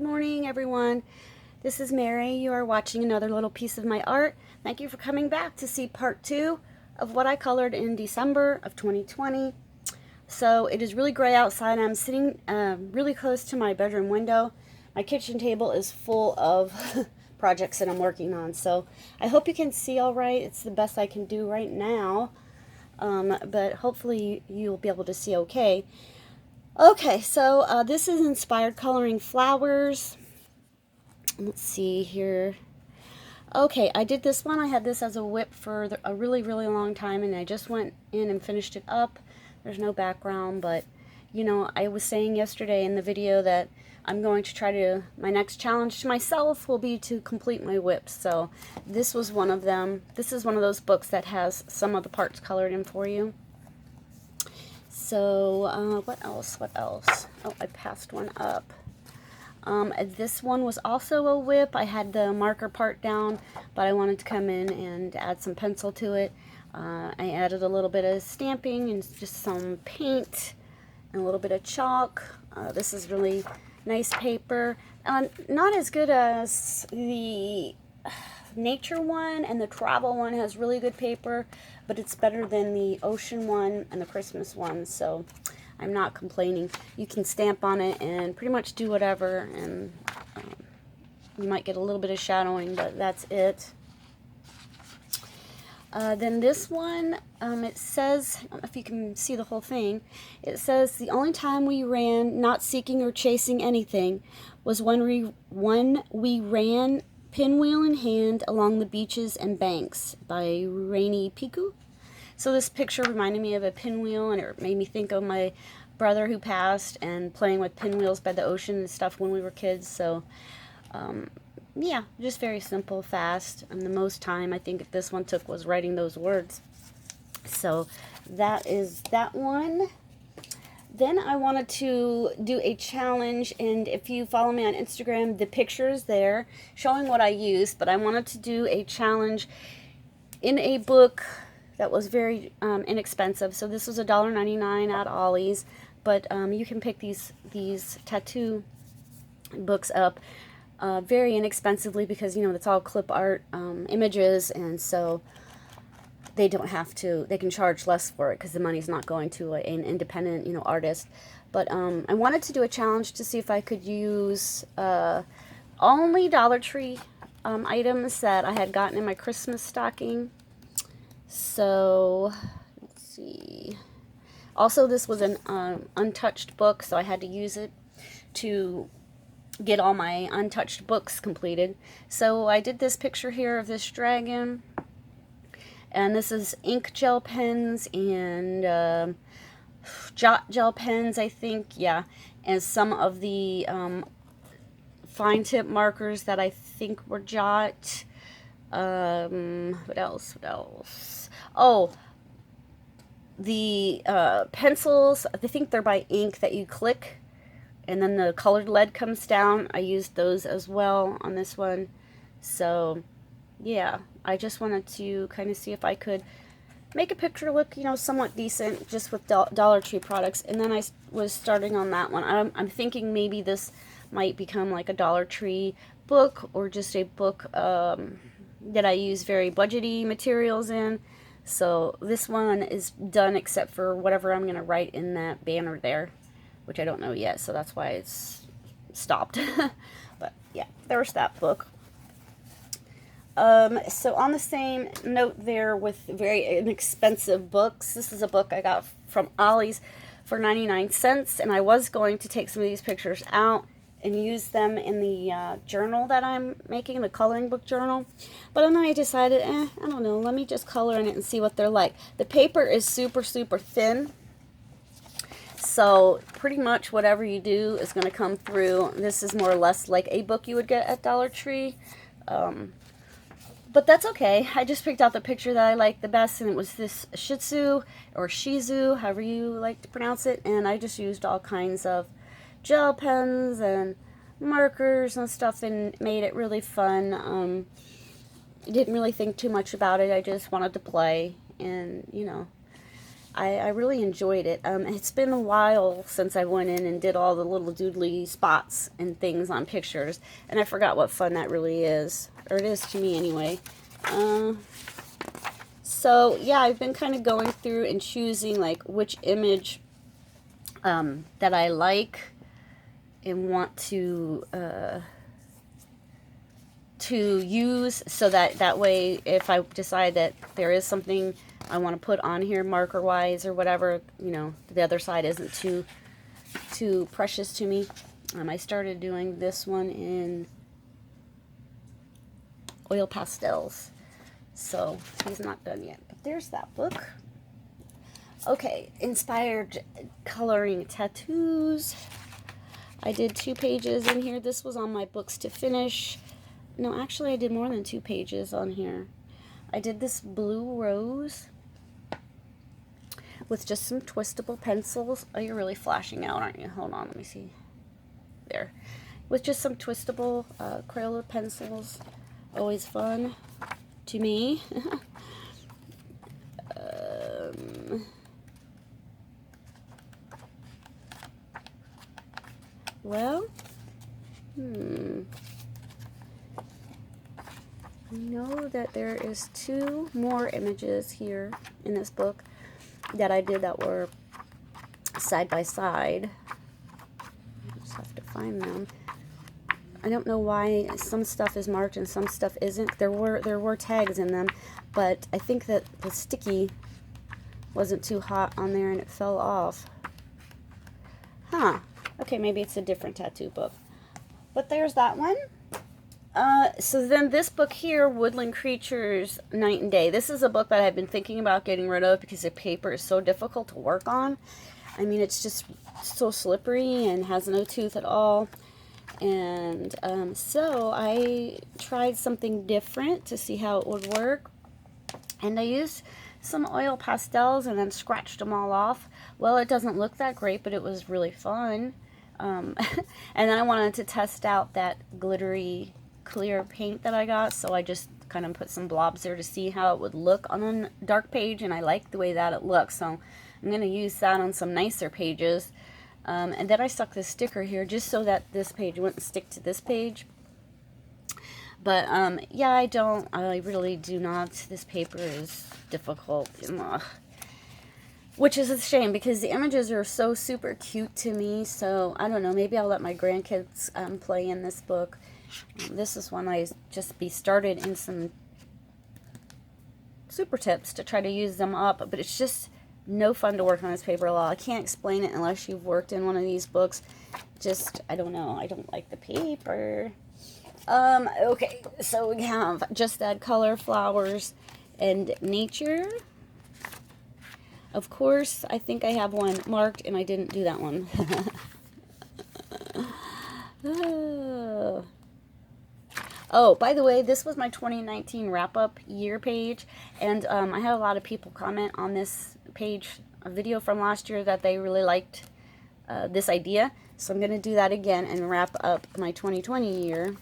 Good morning, everyone. This is Mary. You are watching another little piece of my art. Thank you for coming back to see part 2 of what I colored in December of 2020. So it is really gray outside. I'm sitting really close to my bedroom window. My kitchen table is full of projects that I'm working on. So I hope you can see all right. It's the best I can do right now. But hopefully you'll be able to see okay. Okay, so this is inspired coloring flowers. Let's see here. Okay, I did this one. I had this as a whip for a really, really long time, and I just went in and finished it up. There's no background, but, you know, I was saying yesterday in the video that I'm going to try to, my next challenge to myself will be to complete my whips. So this was one of them. This is one of those books that has some of the parts colored in for you. So, what else? Oh, I passed one up. This one was also a whip. I had the marker part down, but I wanted to come in and add some pencil to it. I added a little bit of stamping and just some paint and a little bit of chalk. This is really nice paper. Not as good as the nature one, and the travel one has really good paper, but it's better than the ocean one and the Christmas one, so I'm not complaining. You can stamp on it and pretty much do whatever, and you might get a little bit of shadowing, but that's it. Then this one, it says, I don't know if you can see the whole thing, it says, the only time we ran, not seeking or chasing anything, was when we ran pinwheel in hand along the beaches and banks, by Rainy Piku. So this picture reminded me of a pinwheel, and it made me think of my brother who passed and playing with pinwheels by the ocean and stuff when we were kids. So yeah, just very simple, fast, and the most time I think this one took was writing those words. So that is that one. Then I wanted to do a challenge, and if you follow me on Instagram, the picture is there showing what I used, but I wanted to do a challenge in a book that was very inexpensive. So this was $1.99 at Ollies, but you can pick these tattoo books up very inexpensively because, you know, it's all clip art images, and so they don't have to, they can charge less for it because the money's not going to an independent, you know, artist. But I wanted to do a challenge to see if I could use only Dollar Tree items that I had gotten in my Christmas stocking. So, let's see. Also, this was an untouched book, so I had to use it to get all my untouched books completed. So I did this picture here of this dragon. And this is ink gel pens and jot gel pens, I think, yeah. And some of the fine tip markers that I think were jot. What else? Oh, the pencils, I think they're by ink that you click, and then the colored lead comes down. I used those as well on this one. So yeah, I just wanted to kind of see if I could make a picture look, you know, somewhat decent just with Dollar Tree products. And then I was starting on that one. I'm thinking maybe this might become like a Dollar Tree book, or just a book that I use very budgety materials in. So this one is done except for whatever I'm going to write in that banner there, which I don't know yet, so that's why it's stopped. But yeah, there's that book. So on the same note there with very inexpensive books, this is a book I got from Ollies for 99 cents, and I was going to take some of these pictures out and use them in the journal that I'm making, the coloring book journal. But then I decided, I don't know, let me just color in it and see what they're like. The paper is super, super thin, so pretty much whatever you do is going to come through. This is more or less like a book you would get at Dollar Tree. But that's okay. I just picked out the picture that I liked the best, and it was this Shih Tzu, or Shizu, however you like to pronounce it. And I just used all kinds of gel pens and markers and stuff and made it really fun. I didn't really think too much about it. I just wanted to play and, you know, I really enjoyed it. It's been a while since I went in and did all the little doodly spots and things on pictures, and I forgot what fun that really is, or it is to me anyway. So yeah, I've been kind of going through and choosing like which image that I like and want to use, so that way if I decide that there is something I want to put on here marker wise or whatever, you know, the other side isn't too precious to me. I started doing this one in oil pastels, so he's not done yet, but there's that book. Okay, inspired coloring tattoos. I did 2 pages in here. This was on my books to finish. No, actually I did more than 2 pages on here. I did this blue rose with just some twistable pencils. Oh, you're really flashing out, aren't you? Hold on, let me see. There. With just some twistable Crayola pencils. Always fun to me. Well, I know that there is 2 more images here in this book that I did that were side by side. I just have to find them. I don't know why some stuff is marked and some stuff isn't. There were tags in them, but I think that the sticky wasn't too hot on there and it fell off. Huh. Okay, maybe it's a different tattoo book. But there's that one. So then this book here, Woodland Creatures, Night and Day. This is a book that I've been thinking about getting rid of because the paper is so difficult to work on. I mean, it's just so slippery and has no tooth at all. And so I tried something different to see how it would work. And I used some oil pastels and then scratched them all off. Well, it doesn't look that great, but it was really fun. And then I wanted to test out that glittery clear paint that I got, so I just kind of put some blobs there to see how it would look on a dark page, and I like the way that it looks, so I'm going to use that on some nicer pages. And then I stuck this sticker here just so that this page wouldn't stick to this page. But yeah, I really do not. This paper is difficult. Ugh. Which is a shame because the images are so super cute to me. So I don't know, maybe I'll let my grandkids play in this book. This is one I just started in some super tips to try to use them up, but it's just no fun to work on this paper at all. I can't explain it unless you've worked in one of these books. Just, I don't know, I don't like the paper. Okay, so we have Just Add Color, Flowers, and Nature. Of course, I think I have one marked and I didn't do that one. Oh, by the way, this was my 2019 wrap-up year page, and I had a lot of people comment on this page, a video from last year, that they really liked this idea. So I'm going to do that again and wrap up my 2020 year,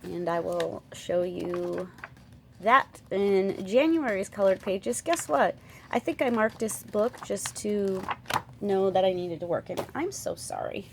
and I will show you that in January's colored pages. Guess what? I think I marked this book just to know that I needed to work in it. I'm so sorry.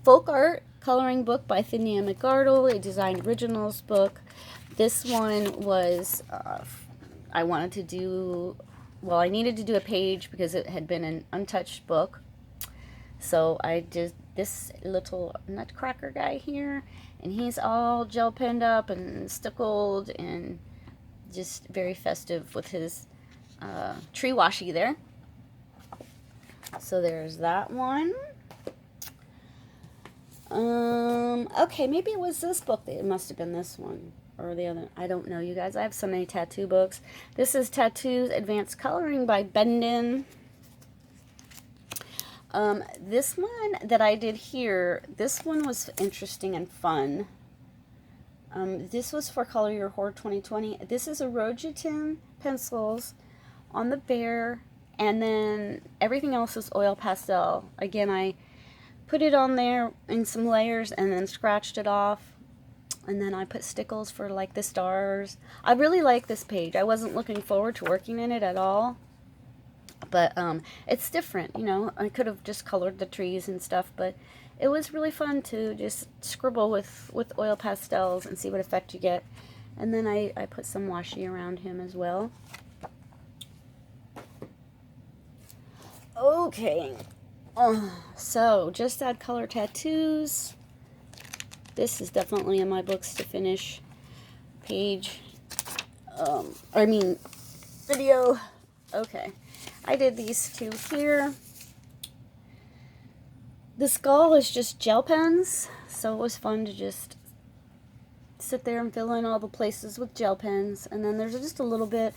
Folk Art Coloring Book by Thenia McGardle, a Design Originals book. This one was, I wanted to do, well, I needed to do a page because it had been an untouched book. So I did this little nutcracker guy here, and he's all gel penned up and stickled and just very festive with his tree washi there. So there's that one. Okay, maybe it was this book. It must have been this one or the other. I don't know, you guys. I have so many tattoo books. This is Tattoos Advanced Coloring by Bendon. This one that I did here, this one was interesting and fun. This was for Color Your Horde 2020. This is Erogetin pencils on the bear, and then everything else is oil pastel. Again, I put it on there in some layers and then scratched it off. And then I put stickles for like the stars. I really like this page. I wasn't looking forward to working in it at all. But it's different, you know. I could have just colored the trees and stuff, but it was really fun to just scribble with oil pastels and see what effect you get. And then I put some washi around him as well. Okay, so just add color tattoos. This is definitely in my books to finish page, video. Okay, I did these two here. The skull is just gel pens, so it was fun to just sit there and fill in all the places with gel pens. And then there's just a little bit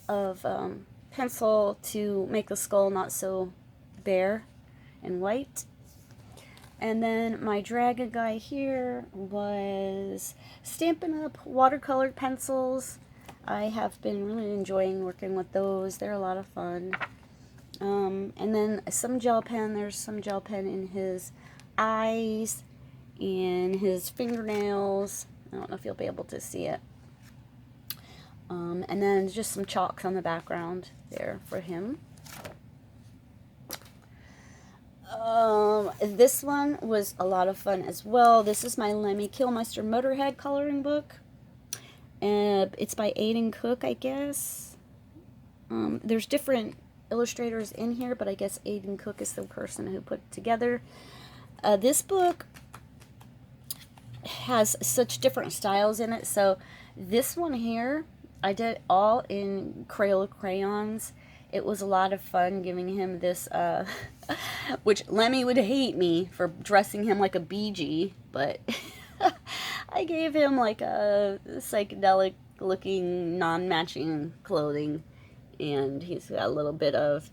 of pencil to make the skull not so bare and white. And then my dragon guy here was Stampin' Up! Watercolored pencils. I have been really enjoying working with those. They're a lot of fun. And then some gel pen. There's some gel pen in his eyes, in his fingernails. I don't know if you'll be able to see it. And then just some chalks on the background there for him. This one was a lot of fun as well. This is my Lemmy Kilmister Motorhead coloring book. It's by Aidan Cook, I guess. There's different illustrators in here, but I guess Aidan Cook is the person who put it together. This book has such different styles in it. So this one here, I did all in Crayola crayons. It was a lot of fun giving him this, which Lemmy would hate me for dressing him like a Bee Gee, but I gave him like a psychedelic looking non-matching clothing, and he's got a little bit of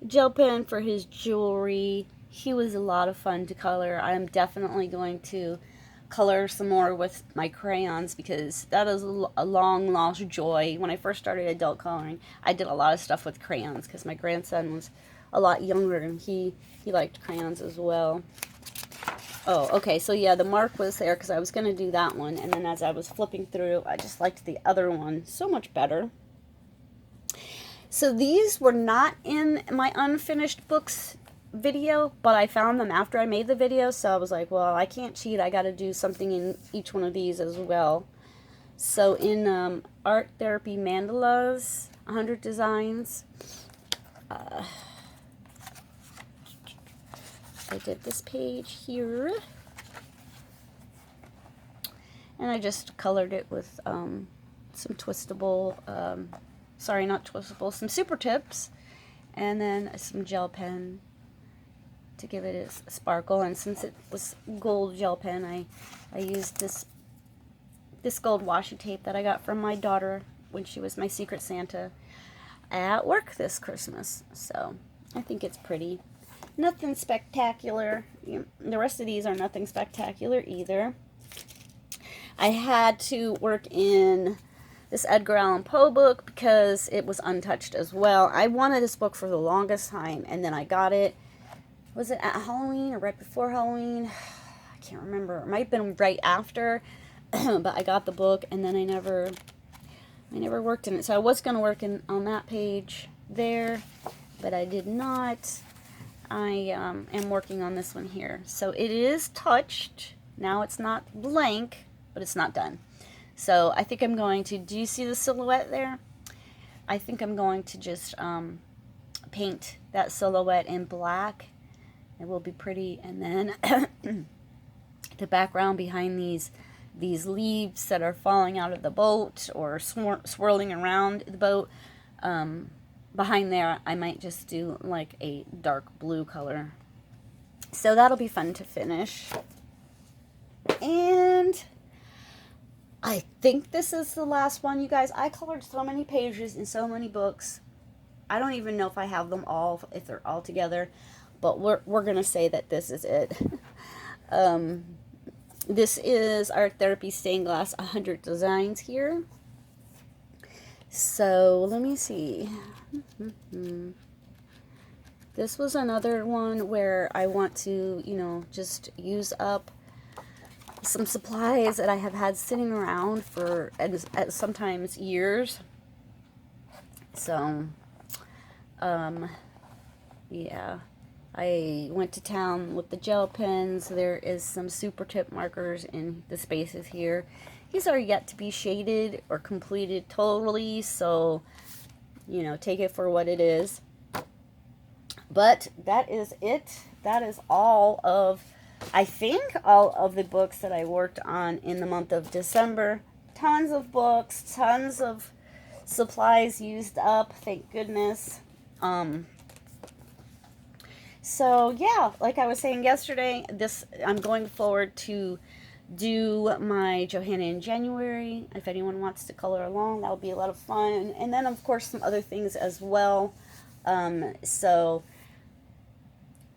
gel pen for his jewelry. He was a lot of fun to color. I'm definitely going to color some more with my crayons because that is a long lost joy. When I first started adult coloring, I did a lot of stuff with crayons because my grandson was a lot younger and he liked crayons as well. Oh, okay, so yeah, the mark was there because I was going to do that one, and then as I was flipping through, I just liked the other one so much better. So these were not in my unfinished books video, but I found them after I made the video, so I was like, well, I can't cheat. I got to do something in each one of these as well. So in Art Therapy Mandalas, 100 Designs, I did this page here, and I just colored it with some twistable, sorry, not twistable, some super tips, and then some gel pen to give it a sparkle. And since it was gold gel pen, I used this gold washi tape that I got from my daughter when she was my Secret Santa at work this Christmas. So I think it's pretty. Nothing spectacular. The rest of these are nothing spectacular either. I had to work in this Edgar Allan Poe book because it was untouched as well. I wanted this book for the longest time, and then I got it. Was it at Halloween or right before Halloween? I can't remember. It might have been right after, but I got the book, and then I never worked in it. So I was going to work on that page there, but I did not. I am working on this one here. So it is touched. Now it's not blank, but it's not done. So I think I'm going to, do you see the silhouette there? I think I'm going to just paint that silhouette in black. It will be pretty. And then the background behind these leaves that are falling out of the boat or swirling around the boat, behind there, I might just do like a dark blue color. So that'll be fun to finish. And I think this is the last one, you guys. I colored so many pages in so many books. I don't even know if I have them all, if they're all together, but we're going to say that this is it. This is Art Therapy Stained Glass 100 Designs here. So let me see. This was another one where I want to, just use up some supplies that I have had sitting around for sometimes years. So, yeah. I went to town with the gel pens. There is some super tip markers in the spaces here. These are yet to be shaded or completed totally, so, you know, take it for what it is. But that is it. That is all of, I think, all of the books that I worked on in the month of December. Tons of books, tons of supplies used up, thank goodness. So yeah, like I was saying yesterday, I'm going forward to do my Johanna in January. If anyone wants to color along, that'll be a lot of fun. And then of course some other things as well. So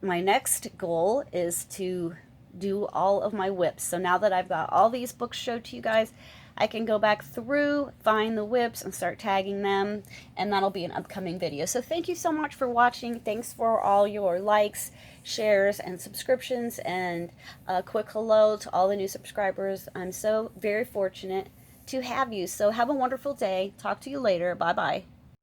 my next goal is to do all of my whips. So now that I've got all these books showed to you guys, I can go back through, find the whips, and start tagging them, and that'll be an upcoming video. So thank you so much for watching. Thanks for all your likes, shares, and subscriptions, and a quick hello to all the new subscribers. I'm so very fortunate to have you. So have a wonderful day. Talk to you later. Bye-bye.